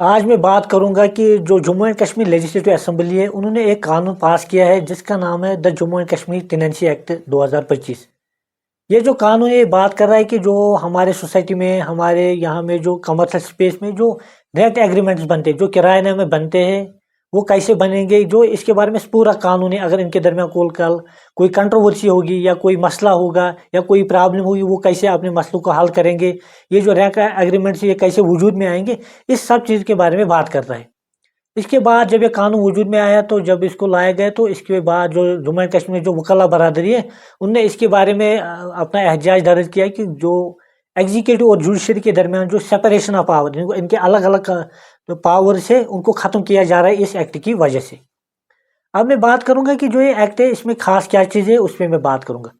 آج میں بات کروں گا کہ جو Jammu and Kashmir legislative assembly ہے انہوں نے ایک قانون پاس کیا ہے جس کا نام ہے the Jammu and Kashmir tenancy act 2025۔ یہ جو قانون یہ بات کر رہا ہے کہ جو ہمارے سوسائٹی میں ہمارے یہاں میں جو کمرشل اسپیس میں جو رینٹ ایگریمنٹس بنتے ہیں، جو کرایہ نامے بنتے ہیں، وہ کیسے بنیں گے، جو اس کے بارے میں پورا قانون ہے۔ اگر ان کے درمیان کوئی کنٹروورسی ہوگی یا کوئی مسئلہ ہوگا یا کوئی پرابلم ہوگی، وہ کیسے اپنے مسئلوں کو حل کریں گے، یہ جو رینٹ ایگریمنٹس یہ کیسے وجود میں آئیں گے، اس سب چیز کے بارے میں بات کرتا ہے۔ اس کے بعد جب یہ قانون وجود میں آیا تو جب اس کو لایا گیا تو اس کے بعد جو جموں اینڈ کشمیر جو وکلا برادری ہے ان نے اس کے بارے میں اپنا احتجاج درج کیا کہ جو ایگزیکٹو اور جوڈیشری کے درمیان جو سپریشن آف پاور، ان کے الگ الگ پاورز ہے، ان کو ختم کیا جا رہا ہے اس ایکٹ کی وجہ سے۔ اب میں بات کروں گا کہ جو یہ ایکٹ ہے اس میں خاص کیا چیز ہے، اس پہ میں بات کروں گا۔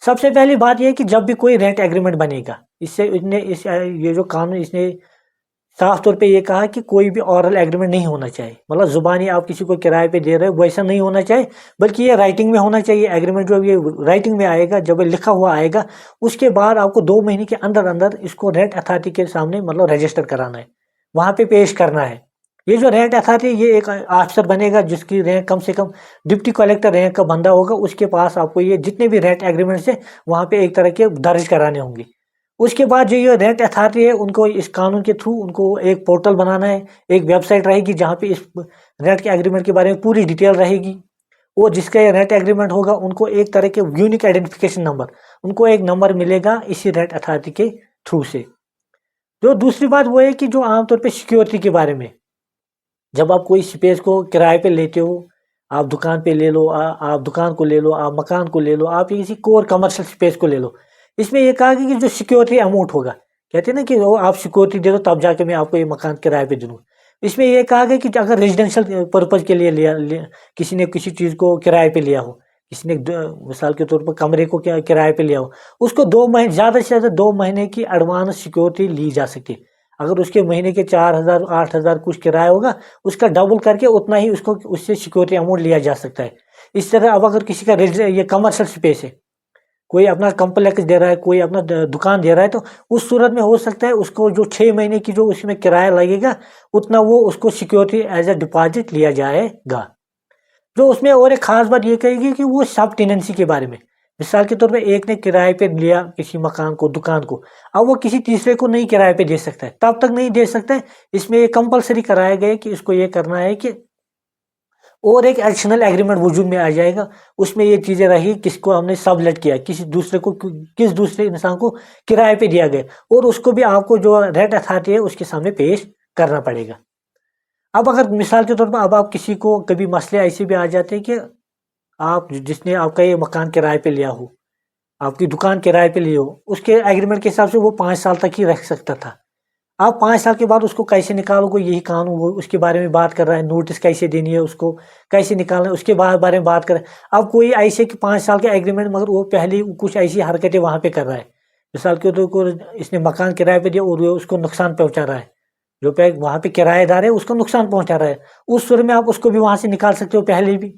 سب سے پہلی بات یہ ہے کہ جب بھی کوئی رینٹ ایگریمنٹ بنے گا، اس سے یہ جو قانون اس نے صاف طور پہ یہ کہا کہ کوئی بھی اورل ایگریمنٹ نہیں ہونا چاہیے، مطلب زبانی آپ کسی کو کرائے پہ دے رہے ہیں ویسا نہیں ہونا چاہیے، بلکہ یہ رائٹنگ میں ہونا چاہیے۔ ایگریمنٹ جو یہ رائٹنگ میں آئے گا، جب یہ لکھا ہوا آئے گا، اس کے بعد آپ کو 2 مہینے کے اندر اندر اس کو رینٹ اتھارٹی کے سامنے مطلب رجسٹر کرانا ہے، وہاں پہ پیش کرنا ہے۔ یہ جو رینٹ اتھارٹی یہ ایک آفیسر بنے گا جس کی رینک کم سے کم ڈپٹی کلیکٹر رینک کا بندہ ہوگا، اس کے پاس آپ کو یہ جتنے بھی رینٹ ایگریمنٹس ہیں وہاں پہ ایک طرح کے درج کرانے ہوں گے۔ اس کے بعد جو یہ رینٹ اتھارٹی ہے ان کو اس قانون کے تھرو ان کو ایک پورٹل بنانا ہے، ایک ویب سائٹ رہے گی جہاں پہ اس رینٹ کے ایگریمنٹ کے بارے میں پوری ڈیٹیل رہے گی، اور جس کا یہ رینٹ ایگریمنٹ ہوگا ان کو ایک طرح کے یونیک آئیڈینٹیفیکیشن نمبر، ان کو ایک نمبر ملے گا اسی رینٹ اتھارٹی کے تھرو سے۔ جو دوسری بات وہ ہے کہ جو عام طور پہ سیکیورٹی کے بارے میں، جب آپ کوئی سپیس کو کرائے پہ لیتے ہو، آپ دکان پہ لے لو، آپ دکان کو لے لو، آپ مکان کو لے لو، آپ کسی کور کمرشل سپیس کو لے لو، اس میں یہ کہا کہ جو سیکیورٹی اماؤنٹ ہوگا، کہتے ہیں نا کہ وہ آپ سیکیورٹی دے دو تب جا کے میں آپ کو یہ مکان کرائے پہ دوں۔ اس میں یہ کہا گیا کہ اگر ریزیڈینشل پرپز کے لیے کسی نے کسی چیز کو کرائے پہ لیا ہو، کسی نے مثال کے طور پر کمرے کو کرائے پہ لیا ہو، اس کو 2 مہینے زیادہ سے زیادہ 2 مہینے کی ایڈوانس سیکیورٹی لی جا سکتی ہے۔ اگر اس کے مہینے کے 4,000 8,000 کچھ کرایہ ہوگا، اس کا ڈبل کر کے اتنا ہی اس سے سیکیورٹی اماؤنٹ لیا جا سکتا ہے۔ اس طرح اب اگر کسی کا یہ کمرشل سپیس ہے، کوئی اپنا کمپلیکس دے رہا ہے، کوئی اپنا دکان دے رہا ہے، تو اس صورت میں ہو سکتا ہے اس کو جو 6 مہینے کی جو اس میں کرایہ لگے گا اتنا وہ اس کو سیکیورٹی ایز اے ڈپازٹ لیا جائے گا۔ جو اس میں اور ایک خاص بات یہ کہے گی کہ وہ سب ٹیننسی کے بارے میں، مثال کے طور پہ ایک نے کرائے پہ لیا کسی مکان کو، دکان کو، اب وہ کسی تیسرے کو نہیں کرائے پہ دے سکتا ہے، تب تک نہیں دے سکتا ہے۔ اس میں یہ کمپلسری کرایا گیا کہ اس کو یہ کرنا ہے کہ اور ایک ایڈیشنل ایگریمنٹ وجود میں آ جائے گا، اس میں یہ چیزیں رہی کس کو ہم نے سب لیٹ کیا، کس دوسرے انسان کو کرائے پہ دیا گیا، اور اس کو بھی آپ کو جو رینٹ اتھارٹی ہے اس کے سامنے پیش کرنا پڑے گا۔ اب اگر مثال کے طور پر اب آپ کسی کو کبھی مسئلے ایسے بھی آ جاتے ہیں کہ آپ جس نے آپ کا یہ مکان کرائے پہ لیا ہو، آپ کی دکان کرائے پہ لی ہو، اس کے ایگریمنٹ کے حساب سے وہ 5 سال تک ہی رکھ سکتا تھا۔ آپ 5 سال کے بعد اس کو کیسے نکالو گے، یہی قانون وہ اس کے بارے میں بات کر رہا ہے۔ نوٹس کیسے دینی ہے، اس کو کیسے نکالنا ہے، اس کے بارے میں بات کر رہا ہے۔ اب کوئی ایسے کہ 5 سال کا ایگریمنٹ مگر وہ پہلے کچھ ایسی حرکتیں وہاں پہ کر رہا ہے، مثال کے طور پر اس نے مکان کرائے پہ دیا اور وہ اس کو نقصان پہنچا رہا ہے، جو وہاں پہ کرایہ دار ہے اس کو نقصان پہنچا رہا ہے، اس صورت میں آپ اس کو بھی وہاں سے نکال سکتے ہو پہلے بھی۔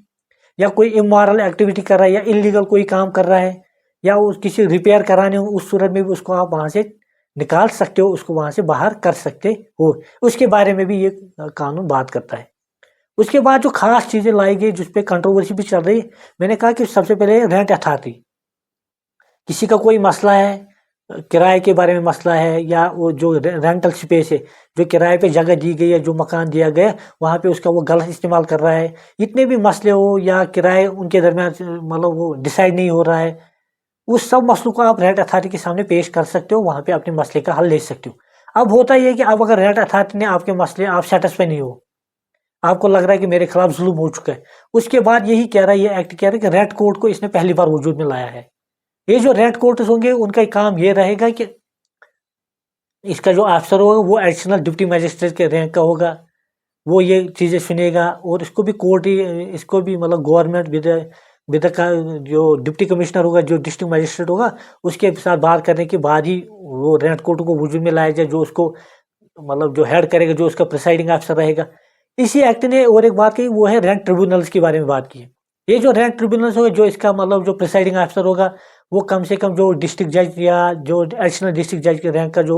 یا کوئی امورل ایکٹیویٹی کر رہا ہے یا انلیگل کوئی کام کر رہا ہے یا کسی ریپیئر کرانے ہو، اس صورت میں بھی اس کو آپ وہاں سے نکال سکتے ہو، اس کو وہاں سے باہر کر سکتے ہو۔ اس کے بارے میں بھی یہ قانون بات کرتا ہے۔ اس کے بعد جو خاص چیزیں لائی گئی جس پہ کنٹروورسی بھی چل رہی ہے، میں نے کہا کہ سب سے پہلے رینٹ اتھارٹی، کسی کا کوئی مسئلہ ہے، کرائے کے بارے میں مسئلہ ہے، یا وہ جو رینٹل سپیس ہے، جو کرائے پہ جگہ دی گئی ہے، جو مکان دیا گیا وہاں پہ اس کا وہ غلط استعمال کر رہا ہے، اتنے بھی مسئلے ہو یا کرائے ان کے درمیان مطلب وہ ڈیسائیڈ نہیں ہو رہا ہے، اس سب مسئلوں کو آپ رینٹ اتھارٹی کے سامنے پیش کر سکتے ہو، وہاں پہ اپنے مسئلے کا حل لے سکتے ہو۔ اب ہوتا یہ ہے کہ اب اگر رینٹ اتھارٹی نے آپ کے مسئلے آپ سیٹسفائی نہیں ہو، آپ کو لگ رہا ہے کہ میرے خلاف ظلم ہو چکا ہے، اس کے بعد یہی کہہ رہا ہے، یہ ایکٹ کہہ رہا ہے کہ رینٹ کورٹ کو اس نے پہلی بار وجود میں لایا ہے۔ یہ جو رینٹ کورٹس ہوں گے ان کا کام یہ رہے گا کہ اس کا جو آفیسر ہوگا وہ ایڈیشنل ڈپٹی میجسٹریٹ کے رینک کا ہوگا، وہ یہ چیزیں سنے گا، اور اس کو بھی کورٹ ہی، اس کو بھی مطلب گورنمنٹ کا جو ڈپٹی کمشنر ہوگا، جو ڈسٹرکٹ میجسٹریٹ ہوگا، اس کے ساتھ بات کرنے کے بعد ہی وہ رینٹ کورٹ کو وجود میں لایا جائے، جو اس کو مطلب جو ہیڈ کرے گا، جو اس کا پریسائڈنگ آفیسر رہے گا۔ اسی ایکٹ نے اور ایک بات کہی، وہ ہے رینٹ ٹریبونلز کے بارے میں بات کی ہے۔ یہ جو رینٹ ٹریبونلز ہوگا، جو اس کا مطلب جو پریسائڈنگ آفیسر ہوگا وہ کم سے کم جو ڈسٹرکٹ جج یا جو ایڈیشنل ڈسٹرکٹ جج کے رینک کا جو